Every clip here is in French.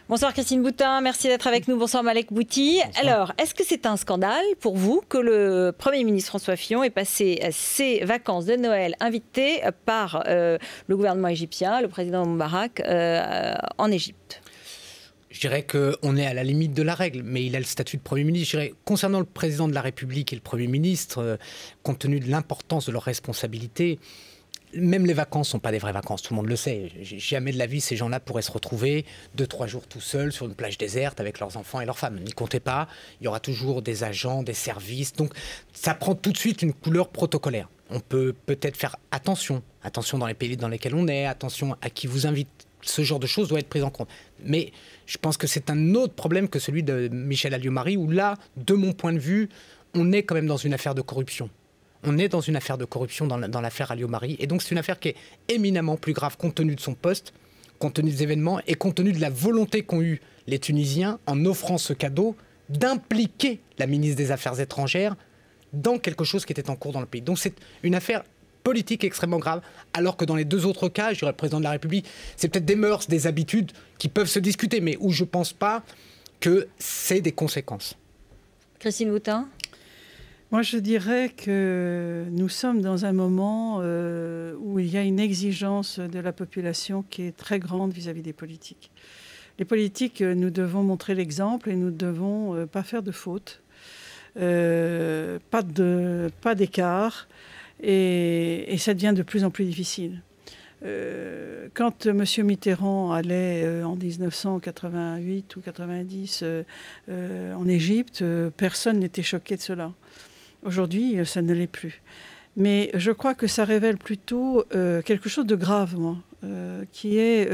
Bonsoir Christine Boutin, merci d'être avec nous. Bonsoir Malek Bouti. Bonsoir. Alors, est-ce que c'est un scandale pour vous que le Premier ministre François Fillon ait passé ses vacances de Noël invité par le gouvernement égyptien, le président Moubarak, en Égypte? Je dirais qu'on est à la limite de la règle, mais il a le statut de Premier ministre. Je dirais, concernant le président de la République et le Premier ministre, compte tenu de l'importance de leurs responsabilités, même les vacances ne sont pas des vraies vacances, tout le monde le sait. Jamais de la vie, ces gens-là pourraient se retrouver 2-3 jours tout seuls sur une plage déserte avec leurs enfants et leurs femmes. N'y comptez pas, il y aura toujours des agents, des services. Donc ça prend tout de suite une couleur protocolaire. On peut peut-être faire attention dans les pays dans lesquels on est, attention à qui vous invite. Ce genre de choses doit être pris en compte. Mais je pense que c'est un autre problème que celui de Michel Alliot-Marie, où là, de mon point de vue, on est quand même dans une affaire de corruption. On est dans une affaire de corruption dans l'affaire Alliot-Marie. Et donc, c'est une affaire qui est éminemment plus grave compte tenu de son poste, compte tenu des événements et compte tenu de la volonté qu'ont eu les Tunisiens en offrant ce cadeau d'impliquer la ministre des Affaires étrangères dans quelque chose qui était en cours dans le pays. Donc, c'est une affaire politique extrêmement grave, alors que dans les deux autres cas, je dirais le président de la République, c'est peut-être des mœurs, des habitudes qui peuvent se discuter, mais où je ne pense pas que c'est des conséquences. Christine Boutin ? Moi, je dirais que nous sommes dans un moment où il y a une exigence de la population qui est très grande vis-à-vis des politiques. Les politiques, nous devons montrer l'exemple et nous ne devons pas faire de fautes, pas d'écart, et ça devient de plus en plus difficile. Quand M. Mitterrand allait en 1988 ou 90 en Égypte, personne n'était choqué de cela. Aujourd'hui, ça ne l'est plus. Mais je crois que ça révèle plutôt quelque chose de grave, moi, qui est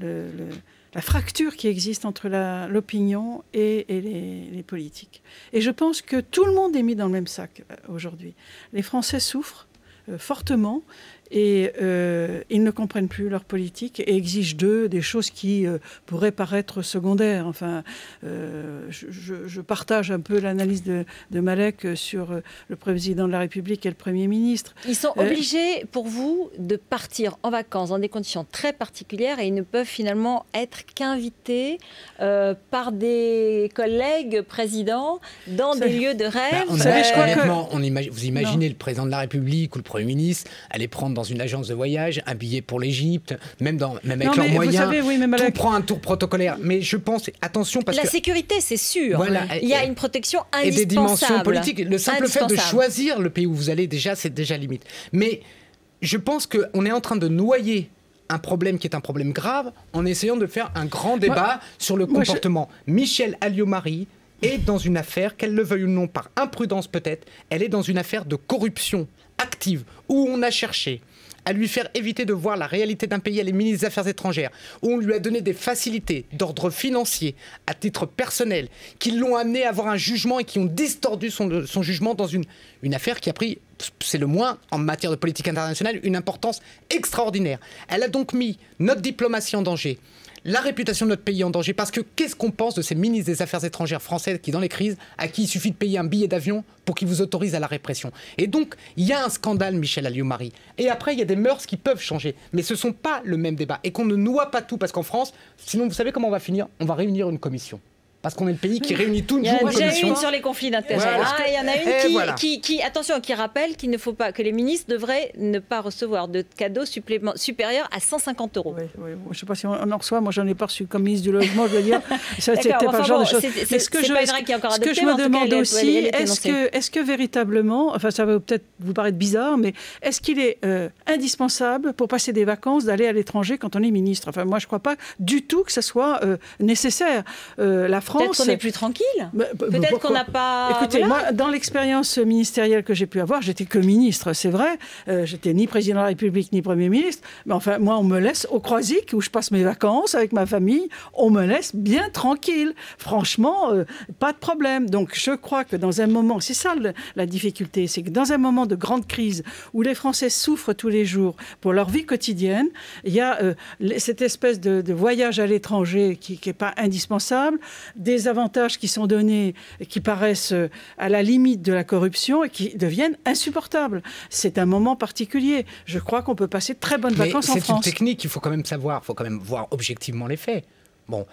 la fracture qui existe entre l'opinion et les politiques. Et je pense que tout le monde est mis dans le même sac aujourd'hui. Les Français souffrent fortement et ils ne comprennent plus leur politique et exigent d'eux des choses qui pourraient paraître secondaires. Enfin, je partage un peu l'analyse de Malek sur le président de la République et le Premier ministre. Ils sont obligés, pour vous, de partir en vacances dans des conditions très particulières et ils ne peuvent finalement être qu'invités par des collègues présidents dans des lieux de rêve. Honnêtement, vous imaginez le président de la République ou le Premier ministre aller prendre dans une agence de voyage, un billet pour l'Égypte, même avec leurs moyens, savez, oui, tout prend un tour protocolaire. Mais je pense, attention, parce que... La sécurité, c'est sûr. Voilà, il y a une protection indispensable. Et des dimensions politiques. Le simple fait de choisir le pays où vous allez, c'est déjà limite. Mais je pense qu'on est en train de noyer un problème qui est un problème grave en essayant de faire un grand débat sur le comportement. Michel Alliot-Marie est dans une affaire, qu'elle le veuille ou non, par imprudence peut-être, elle est dans une affaire de corruption active, où on a cherché à lui faire éviter de voir la réalité d'un pays à les ministres des Affaires étrangères, où on lui a donné des facilités d'ordre financier à titre personnel, qui l'ont amené à avoir un jugement et qui ont distordu son jugement dans une affaire qui a pris, c'est le moins, en matière de politique internationale, une importance extraordinaire. Elle a donc mis notre diplomatie en danger, la réputation de notre pays en danger, parce que qu'est-ce qu'on pense de ces ministres des Affaires étrangères françaises qui, dans les crises, à qui il suffit de payer un billet d'avion pour qu'ils vous autorisent à la répression. Et donc, il y a un scandale, Michel Alliot-Marie. Et après, il y a des mœurs qui peuvent changer. Mais ce ne sont pas le même débat. Et qu'on ne noie pas tout, parce qu'en France, sinon, vous savez comment on va finir? On va réunir une commission. Parce qu'on est le pays qui réunit tout une jour une commission. Il y en a une sur les conflits d'intérêts. Voilà. Il y en a une qui rappelle qu'il ne faut pas, que les ministres devraient ne pas recevoir de cadeaux supérieurs à 150 €. Oui, oui. Je ne sais pas si on en reçoit. Moi, j'en ai pas reçu comme ministre du Logement, je veux dire. C'était pas le genre de choses. Ce que je me demande aussi, est-ce que véritablement, enfin, ça va peut-être vous paraître bizarre, mais est-ce qu'il est indispensable pour passer des vacances d'aller à l'étranger quand on est ministre? Enfin, moi, je ne crois pas du tout que ça soit nécessaire. La France... Peut-être qu'on est plus tranquille. Peut-être qu'on n'a pas... Écoutez, moi, dans l'expérience ministérielle que j'ai pu avoir, j'étais que ministre, c'est vrai. J'étais ni président de la République, ni Premier ministre. Mais enfin, moi, on me laisse au Croisic, où je passe mes vacances avec ma famille. On me laisse bien tranquille. Franchement, pas de problème. Donc, je crois que dans un moment... C'est ça la difficulté. C'est que dans un moment de grande crise, où les Français souffrent tous les jours pour leur vie quotidienne, il y a cette espèce de voyage à l'étranger qui n'est pas indispensable, des avantages qui sont donnés et qui paraissent à la limite de la corruption et qui deviennent insupportables. C'est un moment particulier. Je crois qu'on peut passer de très bonnes vacances en France. C'est une technique, il faut quand même savoir, il faut quand même voir objectivement les faits. bon,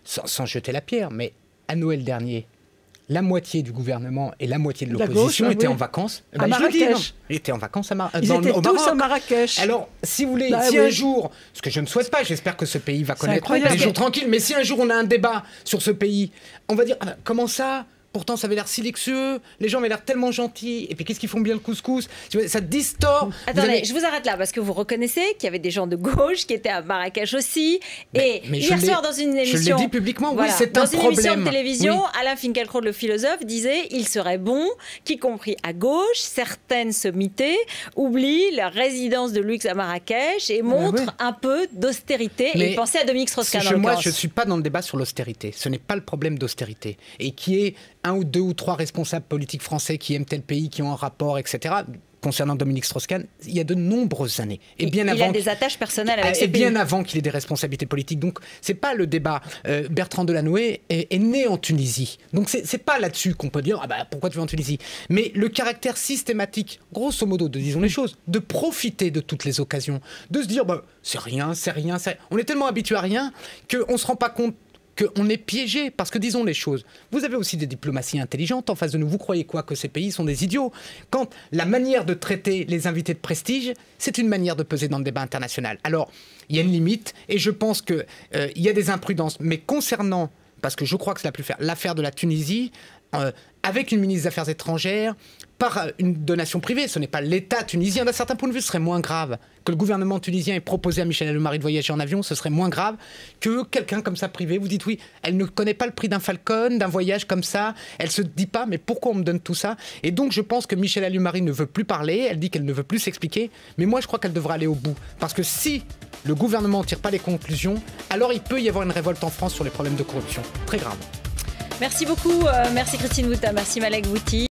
sans jeter la pierre, mais à Noël dernier, la moitié du gouvernement et la moitié de l'opposition étaient en vacances. À Marrakech. Ils étaient en vacances Ils étaient tous à Marrakech. Alors, si vous voulez, si un jour, ce que je ne souhaite pas, j'espère que ce pays va connaître des jours tranquilles, mais si un jour on a un débat sur ce pays, on va dire, comment ça ? Pourtant, ça avait l'air si luxueux, les gens avaient l'air tellement gentils, et puis qu'est-ce qu'ils font bien le couscous? Ça distord. Attendez, je vous arrête là, parce que vous reconnaissez qu'il y avait des gens de gauche qui étaient à Marrakech aussi, et hier soir dans une émission... Je l'ai dit publiquement, oui, c'est un problème. Dans une émission de télévision, Alain Finkielkraut, le philosophe, disait « Il serait bon qu'y compris à gauche, certaines sommités oublient la résidence de luxe à Marrakech et montrent un peu d'austérité. » Et il pensait à Dominique Strauss-Kahn. Moi, je ne suis pas dans le débat sur l'austérité. Ce n'est pas le problème d'austérité. Et qui est un ou deux ou trois responsables politiques français qui aiment tel pays, qui ont un rapport, etc. Concernant Dominique Strauss-Kahn, il y a de nombreuses années. Et bien il a des attaches personnelles avec ce pays. Bien avant qu'il ait des responsabilités politiques. Donc, c'est pas le débat. Bertrand Delanoë est né en Tunisie. Donc, c'est pas là-dessus qu'on peut dire pourquoi tu vas en Tunisie. Mais le caractère systématique, grosso modo, disons les choses, de profiter de toutes les occasions, de se dire c'est rien. On est tellement habitué à rien qu'on ne se rend pas compte qu'on est piégé, parce que disons les choses. Vous avez aussi des diplomaties intelligentes en face de nous. Vous croyez quoi? Que ces pays sont des idiots? Quand la manière de traiter les invités de prestige, c'est une manière de peser dans le débat international. Alors, il y a une limite, et je pense qu'il y a des imprudences. Mais concernant, parce que je crois que c'est l'affaire de la Tunisie, avec une ministre des Affaires étrangères, par une donation privée, ce n'est pas l'État tunisien. D'un certain point de vue, ce serait moins grave que le gouvernement tunisien ait proposé à Michel Alliot-Marie de voyager en avion. Ce serait moins grave que quelqu'un comme ça privé. Vous dites oui, elle ne connaît pas le prix d'un Falcon, d'un voyage comme ça. Elle se dit pas, mais pourquoi on me donne tout ça? Et donc, je pense que Michel Alliot-Marie ne veut plus parler. Elle dit qu'elle ne veut plus s'expliquer. Mais moi, je crois qu'elle devrait aller au bout. Parce que si le gouvernement ne tire pas les conclusions, alors il peut y avoir une révolte en France sur les problèmes de corruption. Très grave. Merci beaucoup. Merci Christine Boutin. Merci Malek Bouti.